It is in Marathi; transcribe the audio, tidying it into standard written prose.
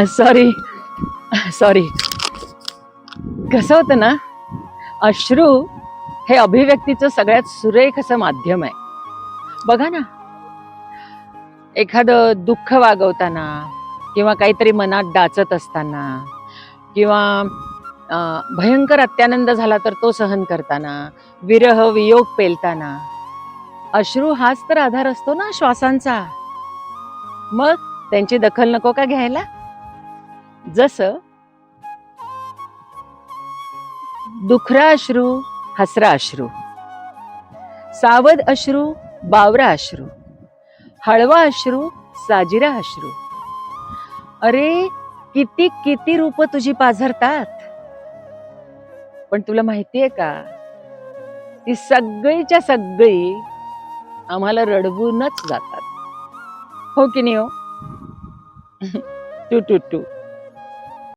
Sorry sorry. कसं होतं ना, अश्रू हे अभिव्यक्तीचं सगळ्यात सुरेख असं माध्यम आहे. बघा ना, एखादं दुःख वागवताना किंवा काहीतरी मनात डाचत असताना किंवा भयंकर अत्यानंद झाला तर तो सहन करताना, विरह वियोग पेलताना अश्रू हाच तर आधार असतो ना श्वासांचा. मग त्यांची दखल नको का घ्यायला? जसं दुखरा अश्रू, हसरा अश्रू, सावध अश्रू, बावरा अश्रू, हळवा अश्रू, साजिरा अश्रू. अरे किती किती रूप तुझी पाझरतात. पण तुला माहितीये का, ती सगळीच्या सगळी आम्हाला रडवूनच जातात. हो की नाही हो? टू टू टू.